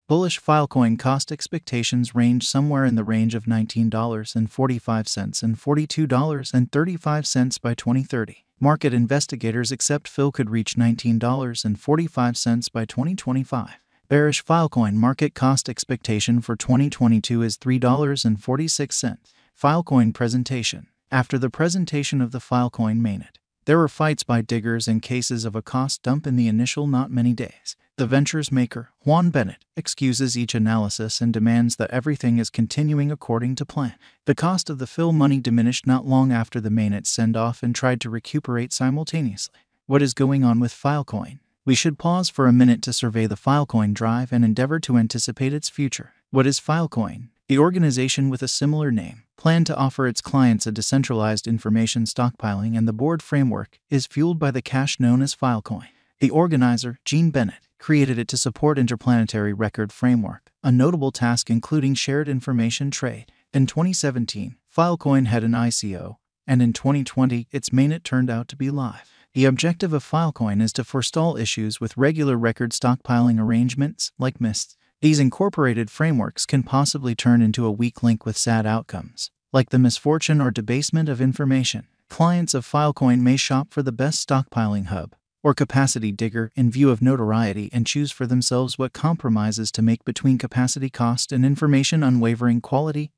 Bullish Filecoin cost expectations range somewhere in the range of $19.45 and $42.35 by 2030. Market investigators accept FIL could reach $19.45 by 2025. Bearish Filecoin market cost expectation for 2022 is $3.46. Filecoin presentation. After the presentation of the Filecoin mainnet, there were fights by diggers and cases of a cost dump in the initial not many days. The venture's maker, Juan Bennett, excuses each analysis and demands that everything is continuing according to plan. The cost of the FIL money diminished not long after the mainnet send-off and tried to recuperate simultaneously. What is going on with Filecoin? We should pause for a minute to survey the Filecoin drive and endeavor to anticipate its future. What is Filecoin? The organization with a similar name planned to offer its clients a decentralized information stockpiling, and the board framework is fueled by the cash known as Filecoin. The organizer, Gene Bennett, created it to support interplanetary record framework, a notable task including shared information trade. In 2017, Filecoin had an ICO, and in 2020, its mainnet turned out to be live. The objective of Filecoin is to forestall issues with regular record stockpiling arrangements, like MISTs. These incorporated frameworks can possibly turn into a weak link with sad outcomes, like the misfortune or debasement of information. Clients of Filecoin may shop for the best stockpiling hub or capacity digger in view of notoriety and choose for themselves what compromises to make between capacity cost and information unwavering quality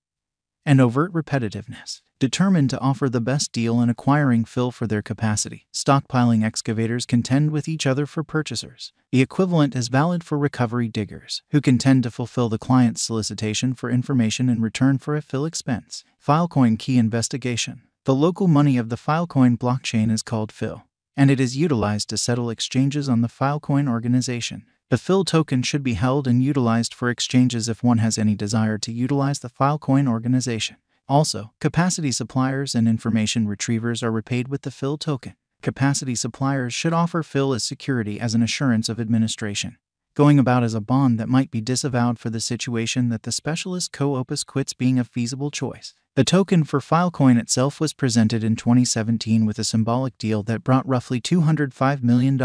and overt repetitiveness. Determined to offer the best deal in acquiring FIL for their capacity, stockpiling excavators contend with each other for purchasers. The equivalent is valid for recovery diggers, who contend to fulfill the client's solicitation for information in return for a FIL expense. Filecoin key investigation. The local money of the Filecoin blockchain is called FIL, and it is utilized to settle exchanges on the Filecoin organization. The FIL token should be held and utilized for exchanges if one has any desire to utilize the Filecoin organization. Also, capacity suppliers and information retrievers are repaid with the FIL token. Capacity suppliers should offer FIL as security as an assurance of administration, going about as a bond that might be disavowed for the situation that the specialist co-opus quits being a feasible choice. The token for Filecoin itself was presented in 2017 with a symbolic deal that brought roughly $205 million.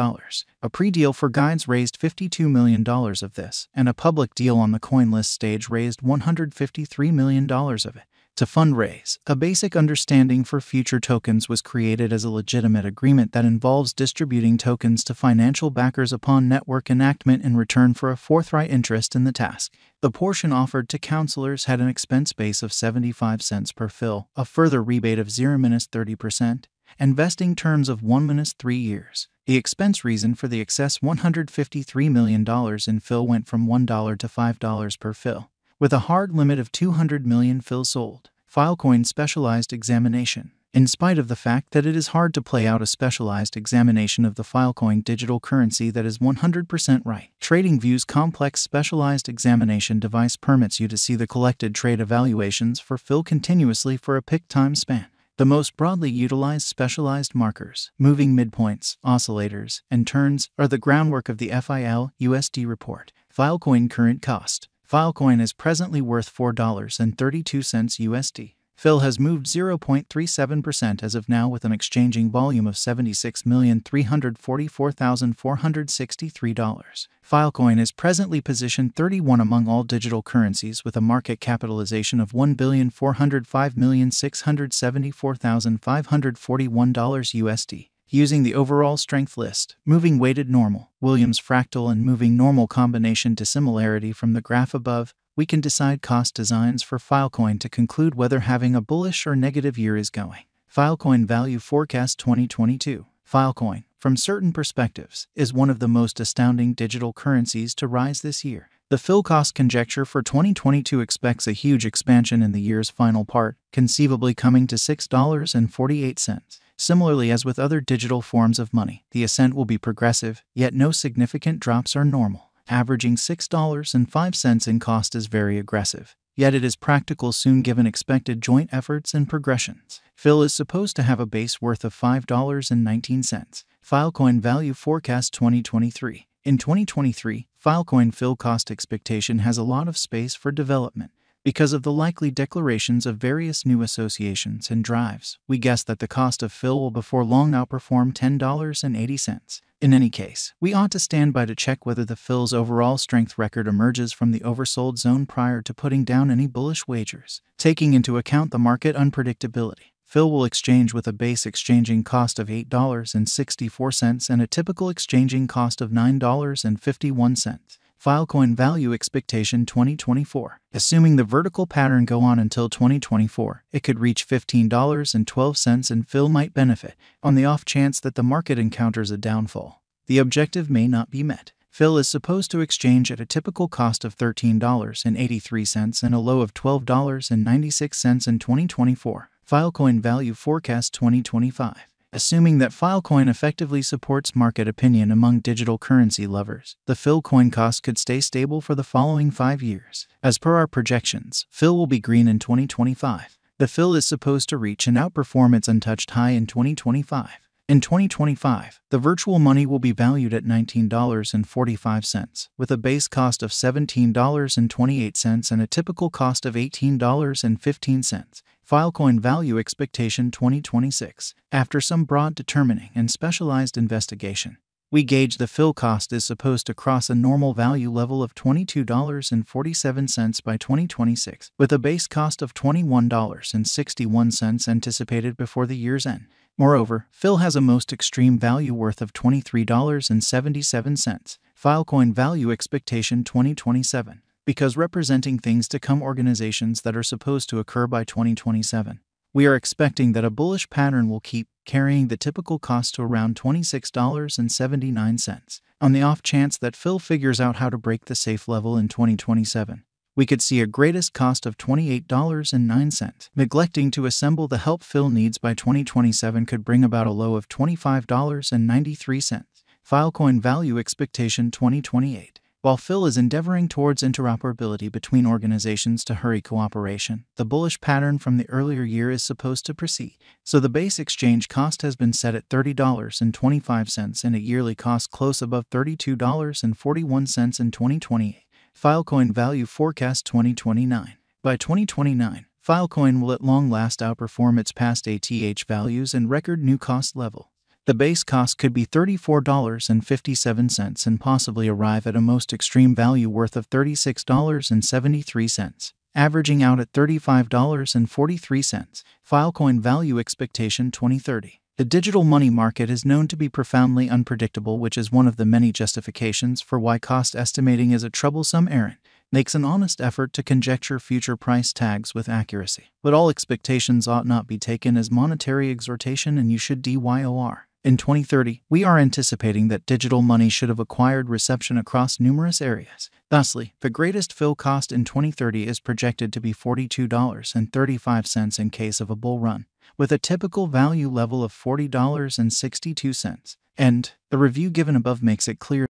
A pre-deal for guides raised $52 million of this, and a public deal on the CoinList stage raised $153 million of it. To fundraise, a basic understanding for future tokens was created as a legitimate agreement that involves distributing tokens to financial backers upon network enactment in return for a forthright interest in the task. The portion offered to counselors had an expense base of 75 cents per FIL, a further rebate of 0-30%, and vesting terms of 1-3 years. The expense reason for the excess $153 million in FIL went from $1 to $5 per FIL, with a hard limit of 200 million FIL sold. Filecoin specialized examination. In spite of the fact that it is hard to play out a specialized examination of the Filecoin digital currency that is 100% right, TradingView's complex specialized examination device permits you to see the collected trade evaluations for FIL continuously for a picked time span. The most broadly utilized specialized markers, moving midpoints, oscillators, and turns, are the groundwork of the FIL-USD report. Filecoin current cost. Filecoin is presently worth $4.32 USD. FIL has moved 0.37% as of now with an exchanging volume of $76,344,463. Filecoin is presently positioned 31 among all digital currencies with a market capitalization of $1,405,674,541 USD. Using the overall strength list, moving weighted normal, Williams fractal and moving normal combination dissimilarity from the graph above, we can decide cost designs for Filecoin to conclude whether having a bullish or negative year is going. Filecoin Value Forecast 2022. Filecoin, from certain perspectives, is one of the most astounding digital currencies to rise this year. The FIL cost conjecture for 2022 expects a huge expansion in the year's final part, conceivably coming to $6.48. Similarly as with other digital forms of money, the ascent will be progressive, yet no significant drops are normal. Averaging $6.05 in cost is very aggressive, yet it is practical soon given expected joint efforts and progressions. FIL is supposed to have a base worth of $5.19. Filecoin Value Forecast 2023. In 2023, Filecoin FIL cost expectation has a lot of space for development. Because of the likely declarations of various new associations and drives, we guess that the cost of FIL will before long outperform $10.80. In any case, we ought to stand by to check whether the Phil's overall strength record emerges from the oversold zone prior to putting down any bullish wagers. Taking into account the market unpredictability, Phil will exchange with a base exchanging cost of $8.64 and a typical exchanging cost of $9.51. Filecoin Value Expectation 2024. Assuming the vertical pattern go on until 2024, it could reach $15.12 and Phil might benefit, on the off chance that the market encounters a downfall. The objective may not be met. Phil is supposed to exchange at a typical cost of $13.83 and a low of $12.96 in 2024. Filecoin Value Forecast 2025. Assuming that Filecoin effectively supports market opinion among digital currency lovers, the Phil coin cost could stay stable for the following 5 years. As per our projections, Phil will be green in 2025. The Phil is supposed to reach and outperform its untouched high in 2025. In 2025, the virtual money will be valued at $19.45, with a base cost of $17.28 and a typical cost of $18.15. Filecoin Value Expectation 2026. After some broad determining and specialized investigation, we gauge the Phil cost is supposed to cross a normal value level of $22.47 by 2026, with a base cost of $21.61 anticipated before the year's end. Moreover, Phil has a most extreme value worth of $23.77. Filecoin Value Expectation 2027. Because representing things to come organizations that are supposed to occur by 2027. We are expecting that a bullish pattern will keep carrying the typical cost to around $26.79. On the off chance that Phil figures out how to break the safe level in 2027, we could see a greatest cost of $28.09. Neglecting to assemble the help Phil needs by 2027 could bring about a low of $25.93. Filecoin Value Expectation 2028. While Phil is endeavoring towards interoperability between organizations to hurry cooperation, the bullish pattern from the earlier year is supposed to proceed. So the base exchange cost has been set at $30.25 and a yearly cost close above $32.41 in 2028. Filecoin Value Forecast 2029. By 2029, Filecoin will at long last outperform its past ATH values and record new cost level. The base cost could be $34.57 and possibly arrive at a most extreme value worth of $36.73, averaging out at $35.43. Filecoin Value Expectation 2030. The digital money market is known to be profoundly unpredictable, which is one of the many justifications for why cost estimating is a troublesome errand. Makes an honest effort to conjecture future price tags with accuracy. But all expectations ought not be taken as monetary exhortation, and you should DYOR. In 2030, we are anticipating that digital money should have acquired reception across numerous areas. Thusly, the greatest Phil cost in 2030 is projected to be $42.35 in case of a bull run, with a typical value level of $40.62. And the review given above makes it clear